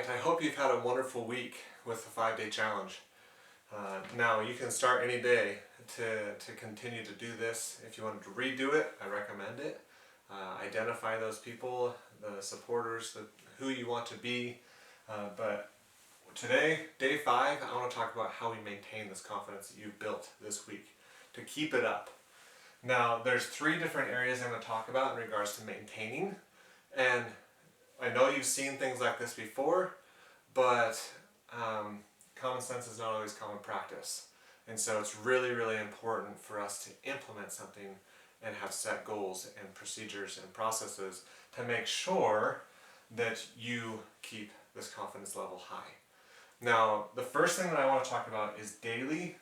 I hope you've had a wonderful week with the 5-day challenge. Now, you can start any day to continue to do this. If you want to redo it, I recommend it. Identify those people, the supporters, who you want to be. But today, day 5, I want to talk about how we maintain this confidence that you've built this week to keep it up. Now, there's 3 different areas I'm going to talk about in regards to maintaining. And I know you've seen things like this before, but common sense is not always common practice. And so it's really, really important for us to implement something and have set goals and procedures and processes to make sure that you keep this confidence level high. Now, the first thing that I want to talk about is daily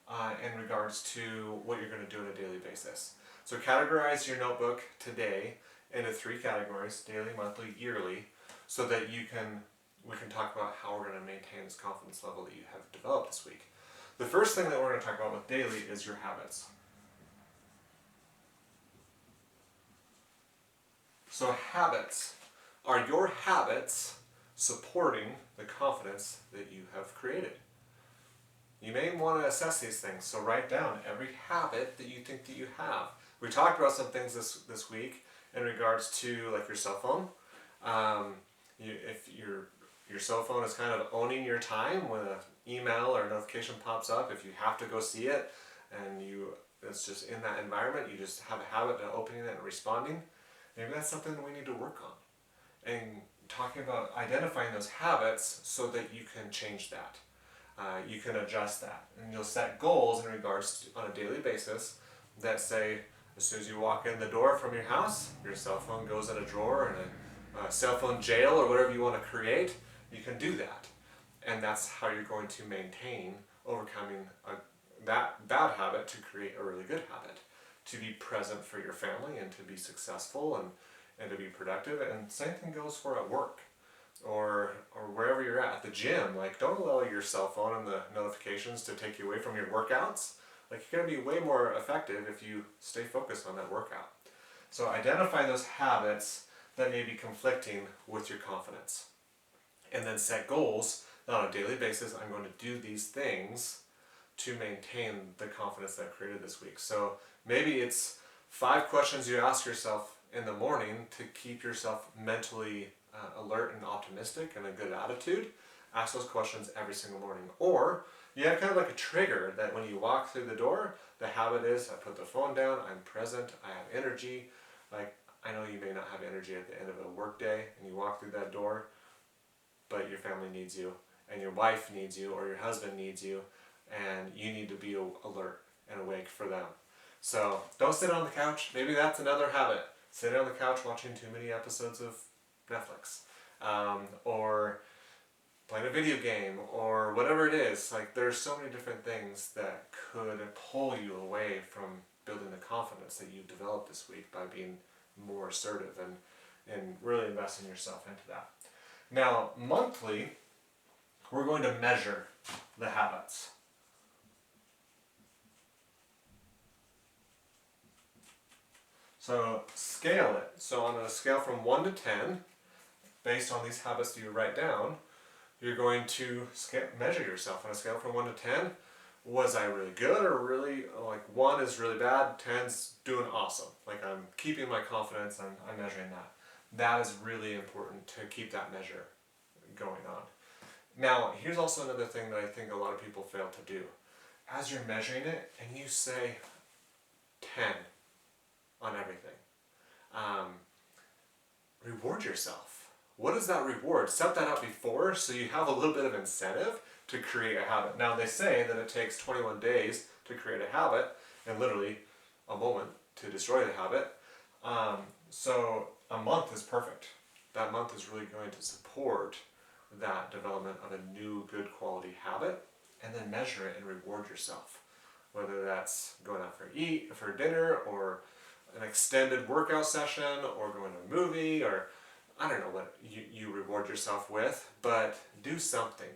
in regards to what you're going to do on a daily basis. So categorize your notebook today into 3 categories: daily, monthly, yearly, so that we can talk about how we're going to maintain this confidence level that you have developed this week. The first thing that we're going to talk about with daily is your habits. So habits. Are your habits supporting the confidence that you have created? You may want to assess these things, so write down every habit that you think that you have. We talked about some things this week in regards to like your cell phone. If your cell phone is kind of owning your time when an email or notification pops up, if you have to go see it and it's just in that environment, you just have a habit of opening it and responding, maybe that's something that we need to work on. And talking about identifying those habits so that you can change that. You can adjust that. And you'll set goals in regards to, on a daily basis, that say, as soon as you walk in the door from your house, your cell phone goes in a drawer in a cell phone jail or whatever you want to create. You can do that. And that's how you're going to maintain overcoming that bad habit to create a really good habit. To be present for your family and to be successful and to be productive. And same thing goes for at work or wherever you're at the gym. Like, don't allow your cell phone and the notifications to take you away from your workouts. Like, you're going to be way more effective if you stay focused on that workout. So identify those habits that may be conflicting with your confidence. And then set goals that on a daily basis, I'm going to do these things to maintain the confidence that I created this week. So maybe it's 5 questions you ask yourself in the morning to keep yourself mentally alert and optimistic and a good attitude. Ask those questions every single morning. Or you have kind of like a trigger that when you walk through the door, the habit is I put the phone down, I'm present, I have energy. Like, I know you may not have energy at the end of a work day and you walk through that door, but your family needs you and your wife needs you or your husband needs you, and you need to be alert and awake for them. So don't sit on the couch. Maybe that's another habit. Sitting on the couch watching too many episodes of Netflix, or playing a video game, or whatever it is. Like, there's so many different things that could pull you away from building the confidence that you've developed this week by being more assertive and really investing yourself into that. Now, monthly, we're going to measure the habits. So scale it. So on a scale from 1 to 10, based on these habits that you write down, you're going to measure yourself on a scale from 1 to 10. Was I really good, or really, like 1 is really bad, 10's doing awesome. Like, I'm keeping my confidence, I'm measuring that. That is really important to keep that measure going on. Now, here's also another thing that I think a lot of people fail to do. As you're measuring it, and you say 10 on everything, reward yourself. What is that reward? Set that up before so you have a little bit of incentive to create a habit. Now, they say that it takes 21 days to create a habit and literally a moment to destroy the habit. So a month is perfect. That month is really going to support that development of a new good quality habit, and then measure it and reward yourself. Whether that's going out for dinner, or an extended workout session, or going to a movie, or I don't know what you reward yourself with, but do something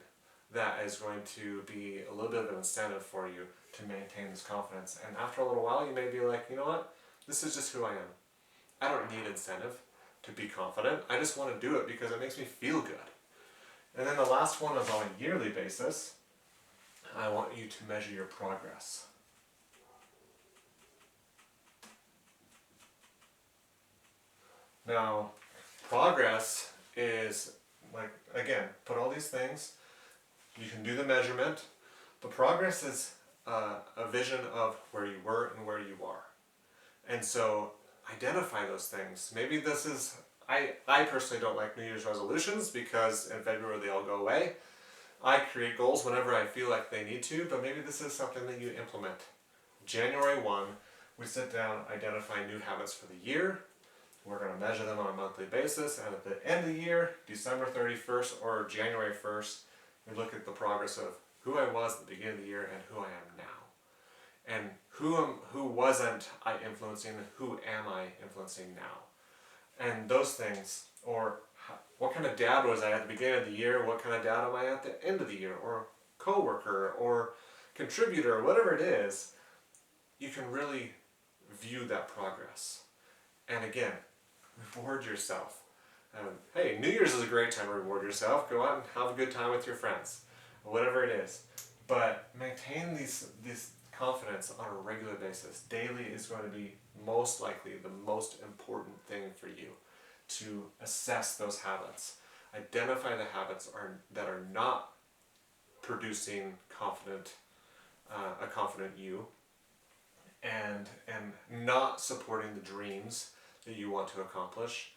that is going to be a little bit of an incentive for you to maintain this confidence. And after a little while, you may be like, you know what, this is just who I am. I don't need incentive to be confident. I just want to do it because it makes me feel good. And then the last one is on a yearly basis. I want you to measure your progress. Now, progress is like, again, put all these things, you can do the measurement, but progress is a vision of where you were and where you are. And so identify those things. Maybe this is, I personally don't like New Year's resolutions because in February they all go away. I create goals whenever I feel like they need to, but maybe this is something that you implement. January 1, we sit down, identify new habits for the year. We're going to measure them on a monthly basis, and at the end of the year, December 31st or January 1st, we look at the progress of who I was at the beginning of the year and who I am now. And who wasn't I influencing, who am I influencing now? And those things, or what kind of dad was I at the beginning of the year, what kind of dad am I at the end of the year, or coworker, or contributor, whatever it is, you can really view that progress. And again, reward yourself. Hey, New Year's is a great time to reward yourself. Go out and have a good time with your friends, whatever it is. But maintain this confidence on a regular basis. Daily is going to be most likely the most important thing for you to assess those habits. Identify the habits that are not producing a confident you, and not supporting the dreams that you want to accomplish,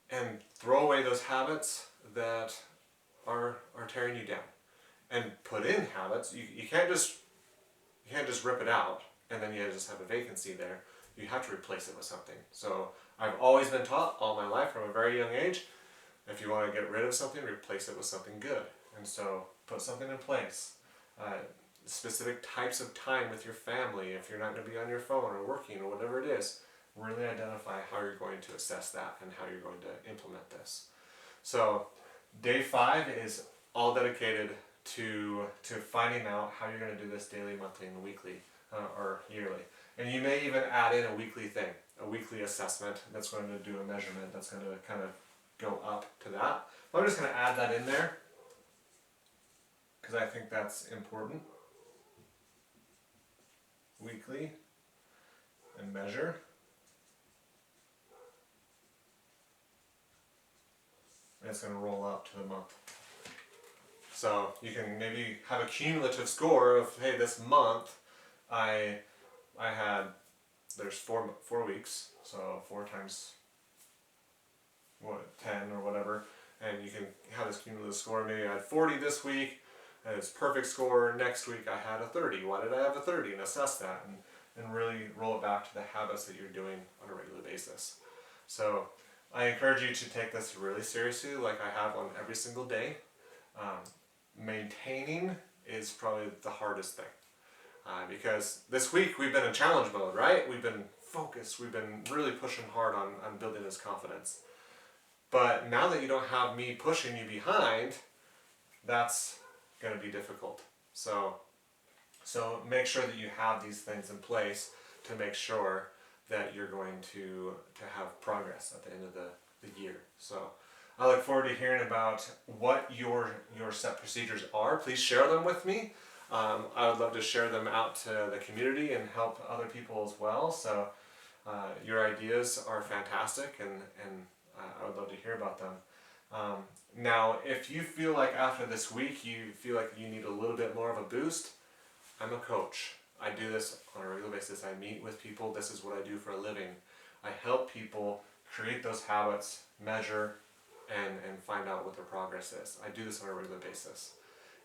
and throw away those habits that are tearing you down, and put in habits. You can't just rip it out and then you just have a vacancy there. You have to replace it with something. So I've always been taught all my life from a very young age, if you want to get rid of something, replace it with something good. And so put something in place. Specific types of time with your family, if you're not going to be on your phone or working or whatever it is, really identify how you're going to assess that and how you're going to implement this. So day 5 is all dedicated to finding out how you're going to do this daily, monthly, and weekly, or yearly. And you may even add in a weekly thing, a weekly assessment that's going to do a measurement that's going to kind of go up to that. But I'm just going to add that in there because I think that's important. Weekly and measure. And it's going to roll up to the month. So you can maybe have a cumulative score of, hey, this month I had, there's four weeks, so 4 times 10 or whatever, and you can have this cumulative score. Maybe I had 40 this week, and it's perfect score. Next week I had a 30. Why did I have a 30? And assess that and really roll it back to the habits that you're doing on a regular basis. So I encourage you to take this really seriously, like I have on every single day. Maintaining is probably the hardest thing. Because this week we've been in challenge mode, right? We've been focused, we've been really pushing hard on building this confidence. But now that you don't have me pushing you behind, that's going to be difficult. So make sure that you have these things in place to make sure that you're going to have progress at the end of the year. So I look forward to hearing about what your set procedures are. Please share them with me. I would love to share them out to the community and help other people as well. So your ideas are fantastic, and I would love to hear about them. Now, if you feel like after this week you feel like you need a little bit more of a boost, I'm a coach. I do this on a regular basis. I meet with people. This is what I do for a living. I help people create those habits, measure, and find out what their progress is. I do this on a regular basis.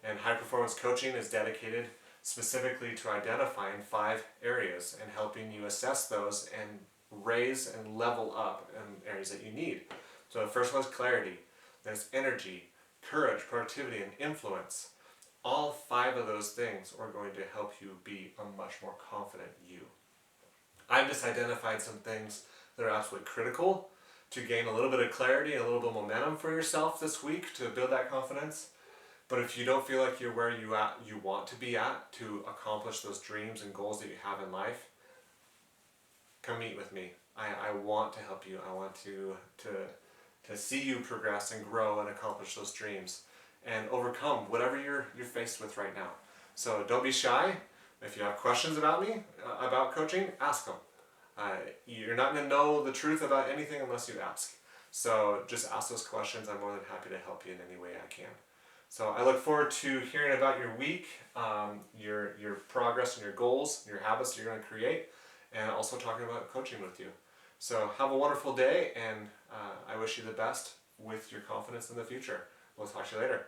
And high performance coaching is dedicated specifically to identifying 5 areas and helping you assess those and raise and level up in areas that you need. So the first one is clarity, then it's energy, courage, productivity, and influence. All 5 of those things are going to help you be a much more confident you. I've just identified some things that are absolutely critical to gain a little bit of clarity and a little bit of momentum for yourself this week to build that confidence. But if you don't feel like you're where you want to be at to accomplish those dreams and goals that you have in life, come meet with me. I want to help you. I want to see you progress and grow and accomplish those dreams. and overcome whatever you're faced with right now. So don't be shy. If you have questions about me, about coaching, ask them. You're not going to know the truth about anything unless you ask. So just ask those questions. I'm more than happy to help you in any way I can. So I look forward to hearing about your week, your progress and your goals, your habits that you're going to create, and also talking about coaching with you. So have a wonderful day, and I wish you the best with your confidence in the future. We'll talk to you later.